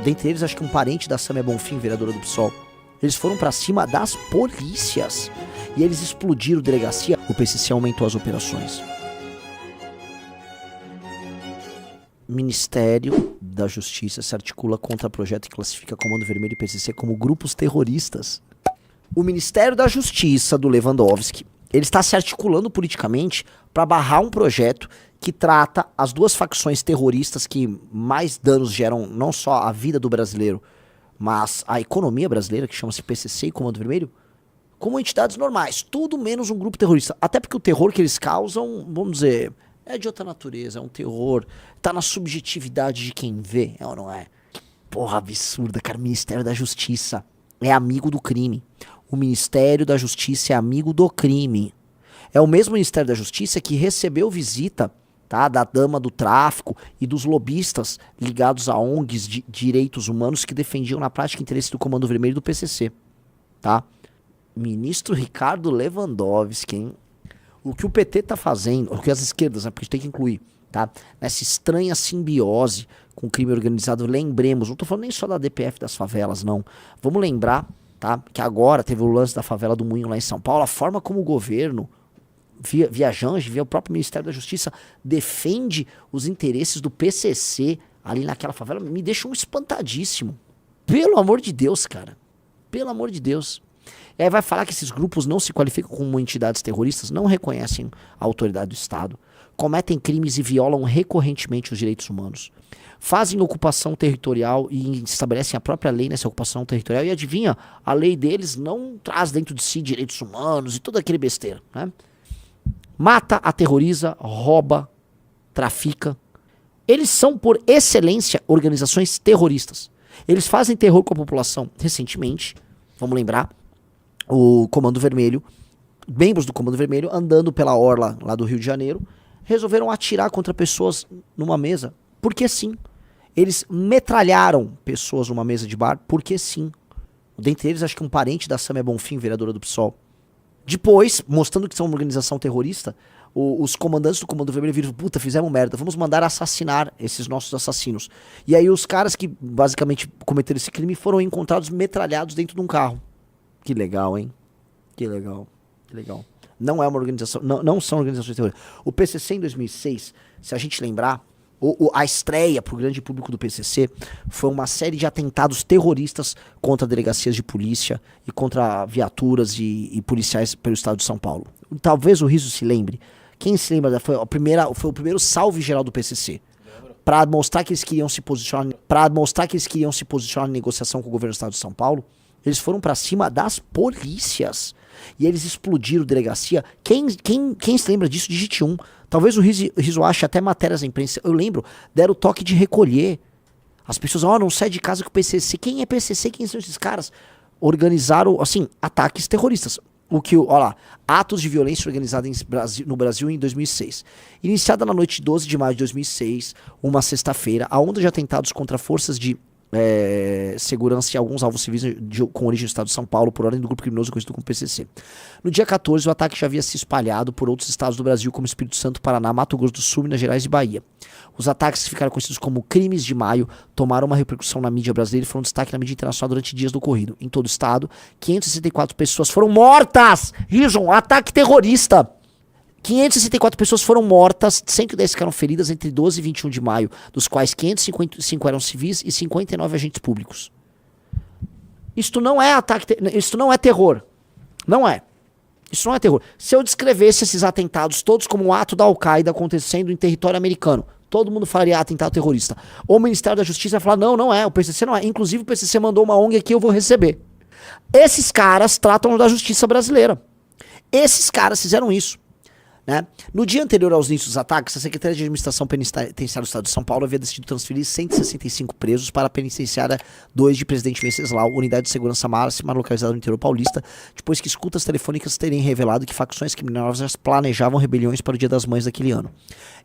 Dentre eles, acho que um parente da Samia Bonfim, vereadora do PSOL. Eles foram pra cima das polícias. E eles explodiram delegacia. O PCC aumentou as operações. Ministério da Justiça se articula contra projeto e classifica Comando Vermelho e PCC como grupos terroristas. O Ministério da Justiça do Lewandowski, ele está se articulando politicamente para barrar um projeto que trata as duas facções terroristas que mais danos geram não só a vida do brasileiro, mas a economia brasileira, que chama-se PCC e Comando Vermelho, como entidades normais, tudo menos um grupo terrorista. Até porque o terror que eles causam, vamos dizer, é de outra natureza, é um terror, tá na subjetividade de quem vê, é ou não é? Porra absurda, cara. O Ministério da Justiça é amigo do crime. O Ministério da Justiça é amigo do crime. É o mesmo Ministério da Justiça que recebeu visita, tá, da dama do tráfico e dos lobistas ligados a ONGs de direitos humanos que defendiam na prática o interesse do Comando Vermelho e do PCC, tá? Ministro Ricardo Lewandowski, hein? O que o PT tá fazendo, o que as esquerdas, né, porque a gente tem que incluir, tá? Nessa estranha simbiose com o crime organizado, lembremos, não tô falando nem só da DPF das favelas, não. Vamos lembrar, tá, que agora teve o lance da favela do Moinho lá em São Paulo, a forma como o governo, via Janje, via o próprio Ministério da Justiça, defende os interesses do PCC ali naquela favela, me deixa espantadíssimo. Pelo amor de Deus, cara. Pelo amor de Deus. E aí vai falar que esses grupos não se qualificam como entidades terroristas, não reconhecem a autoridade do Estado, cometem crimes e violam recorrentemente os direitos humanos, fazem ocupação territorial e estabelecem a própria lei nessa ocupação territorial, e adivinha, a lei deles não traz dentro de si direitos humanos e todo aquele besteira, né? Mata, aterroriza, rouba, trafica. Eles são, por excelência, organizações terroristas. Eles fazem terror com a população. Recentemente, vamos lembrar, o Comando Vermelho, membros do Comando Vermelho, andando pela orla lá do Rio de Janeiro, resolveram atirar contra pessoas numa mesa, porque sim. Eles metralharam pessoas numa mesa de bar, porque sim. Dentre eles, acho que um parente da Samia Bonfim, vereadora do PSOL. Depois, mostrando que são uma organização terrorista, os comandantes do Comando Vermelho viram, puta, fizemos merda, vamos mandar assassinar esses nossos assassinos. E aí os caras que basicamente cometeram esse crime foram encontrados metralhados dentro de um carro. Que legal, hein? Que legal, que legal. Não é uma organização, não são organizações terroristas. O PCC em 2006, se a gente lembrar, a estreia para o grande público do PCC foi uma série de atentados terroristas contra delegacias de polícia e contra viaturas e policiais pelo estado de São Paulo. Talvez o Riso se lembre. Quem se lembra? Foi o primeiro salve geral do PCC. Para mostrar que eles queriam se posicionar, em negociação com o governo do estado de São Paulo, eles foram para cima das polícias. E eles explodiram delegacia. Quem se lembra disso, digite 1. Talvez o Riso ache até matérias da imprensa. Eu lembro, deram o toque de recolher. As pessoas, não sai de casa com o PCC. Quem é PCC? Quem são esses caras? Organizaram, assim, ataques terroristas. Atos de violência organizada no Brasil em 2006. Iniciada na noite de 12 de maio de 2006, uma sexta-feira, a onda de atentados contra forças de segurança e alguns alvos civis com origem no estado de São Paulo, por ordem do grupo criminoso conhecido como PCC. No dia 14, o ataque já havia se espalhado por outros estados do Brasil, como Espírito Santo, Paraná, Mato Grosso do Sul, Minas Gerais e Bahia. Os ataques, que ficaram conhecidos como crimes de maio, tomaram uma repercussão na mídia brasileira e foram destaque na mídia internacional durante dias do ocorrido. Em todo o estado, 564 pessoas foram mortas! Rison, ataque terrorista! 564 pessoas foram mortas, 110 ficaram feridas entre 12 e 21 de maio, dos quais 555 eram civis e 59 agentes públicos. Isto não é isto não é terror. Não é. Isso não é terror. Se eu descrevesse esses atentados todos como um ato da Al-Qaeda acontecendo em território americano, todo mundo falaria atentado terrorista. Ou o Ministério da Justiça vai falar, não é, o PCC não é. Inclusive o PCC mandou uma ONG aqui, eu vou receber. Esses caras tratam da justiça brasileira. Esses caras fizeram isso. Né? No dia anterior aos inícios dos ataques, a Secretaria de Administração Penitenciária do Estado de São Paulo havia decidido transferir 165 presos para a Penitenciária 2 de Presidente Venceslau, unidade de segurança máxima localizada no interior paulista, depois que escutas telefônicas terem revelado que facções criminosas planejavam rebeliões para o Dia das Mães daquele ano.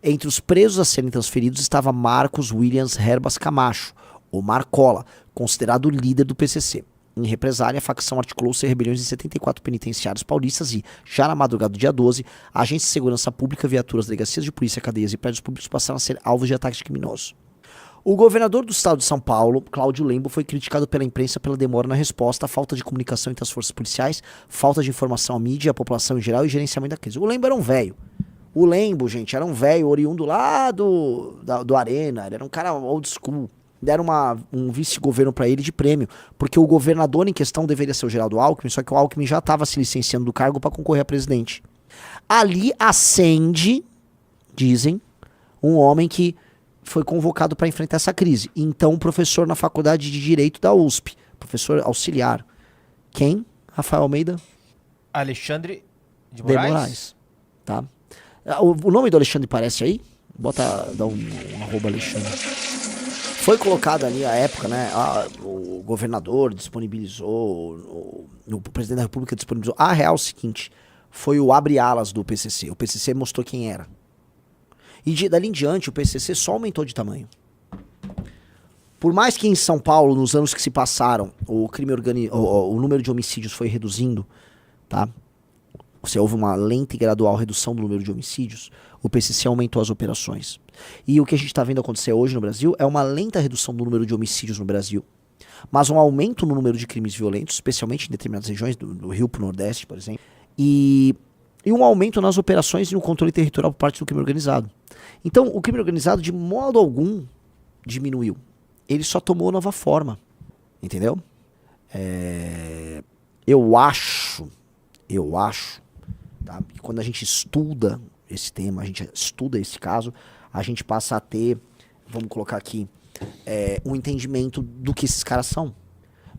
Entre os presos a serem transferidos estava Marcos Williams Herbas Camacho, ou Marcola, considerado o líder do PCC. Em represália, a facção articulou-se rebeliões em 74 penitenciários paulistas e, já na madrugada do dia 12, agentes de segurança pública, viaturas, delegacias de polícia, cadeias e prédios públicos passaram a ser alvos de ataques criminosos. O governador do estado de São Paulo, Cláudio Lembo, foi criticado pela imprensa pela demora na resposta, falta de comunicação entre as forças policiais, falta de informação à mídia, à população em geral e gerenciamento da crise. O Lembo era um velho. O Lembo, gente, era um velho oriundo lá do Arena, ele era um cara old school. Deram um vice-governo pra ele de prêmio, porque o governador em questão deveria ser o Geraldo Alckmin, só que o Alckmin já estava se licenciando do cargo para concorrer a presidente. Ali acende, dizem, um homem que foi convocado para enfrentar essa crise. Então, um professor na faculdade de Direito da USP, professor auxiliar. Quem? Rafael Almeida? Alexandre de Moraes? Tá. O nome do Alexandre aparece aí? Dá um arroba Alexandre. Foi colocado ali à época, né? O governador disponibilizou, o presidente da República disponibilizou. A real é o seguinte, foi o abre-alas do PCC. O PCC mostrou quem era. E dali em diante, o PCC só aumentou de tamanho. Por mais que em São Paulo, nos anos que se passaram, o número de homicídios foi reduzindo, tá? Houve uma lenta e gradual redução do número de homicídios, o PCC aumentou as operações. E o que a gente está vendo acontecer hoje no Brasil é uma lenta redução do número de homicídios no Brasil, mas um aumento no número de crimes violentos, especialmente em determinadas regiões, do Rio para o Nordeste, por exemplo, e um aumento nas operações e no controle territorial por parte do crime organizado. Então, o crime organizado, de modo algum, diminuiu. Ele só tomou nova forma. Entendeu? Eu acho, tá? Que quando a gente estuda esse tema, a gente estuda esse caso, a gente passa a ter, vamos colocar aqui, um entendimento do que esses caras são.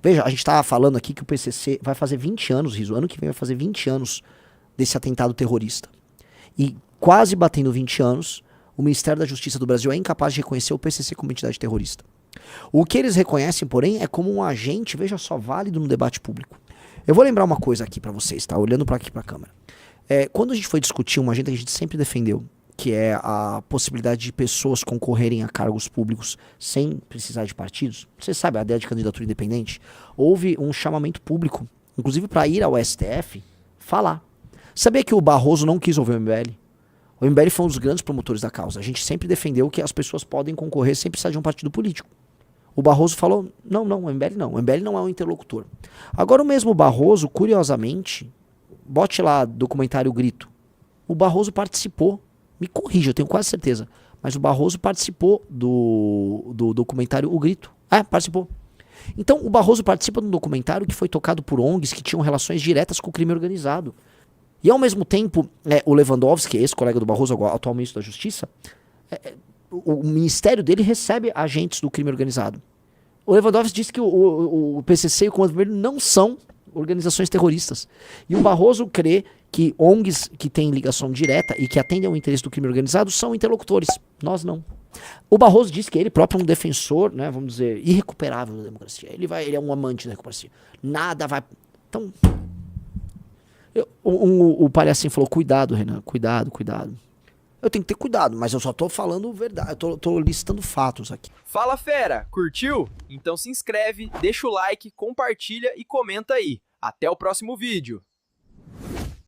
Veja, a gente estava falando aqui que o PCC vai fazer 20 anos, Riso, ano que vem vai fazer 20 anos desse atentado terrorista. E quase batendo 20 anos, o Ministério da Justiça do Brasil é incapaz de reconhecer o PCC como entidade terrorista. O que eles reconhecem, porém, é como um agente, veja só, válido no debate público. Eu vou lembrar uma coisa aqui pra vocês, tá? Olhando pra aqui pra câmera. Quando a gente foi discutir uma agenda que a gente sempre defendeu, que é a possibilidade de pessoas concorrerem a cargos públicos sem precisar de partidos, você sabe, a ideia de candidatura independente, houve um chamamento público, inclusive para ir ao STF falar. Sabia que o Barroso não quis ouvir o MBL? O MBL foi um dos grandes promotores da causa. A gente sempre defendeu que as pessoas podem concorrer sem precisar de um partido político. O Barroso falou, não, o MBL não. O MBL não é um interlocutor. Agora o mesmo Barroso, curiosamente, bote lá documentário Grito. O Barroso participou, me corrija, eu tenho quase certeza, mas o Barroso participou do documentário O Grito. Participou. Então o Barroso participa de um documentário que foi tocado por ONGs que tinham relações diretas com o crime organizado. E ao mesmo tempo, o Lewandowski, esse colega do Barroso, atual ministro da Justiça, o ministério dele recebe agentes do crime organizado. O Lewandowski disse que o PCC e o Comando Vermelho não são organizações terroristas. E o Barroso crê que ONGs que têm ligação direta e que atendem ao interesse do crime organizado são interlocutores. Nós não. O Barroso disse que ele próprio é um defensor, né, vamos dizer, irrecuperável da democracia. Ele é um amante da democracia. Nada vai... Então... O palhacinho falou, cuidado, Renan, cuidado. Eu tenho que ter cuidado, mas eu só tô falando verdade, eu tô listando fatos aqui. Fala, fera! Curtiu? Então se inscreve, deixa o like, compartilha e comenta aí. Até o próximo vídeo.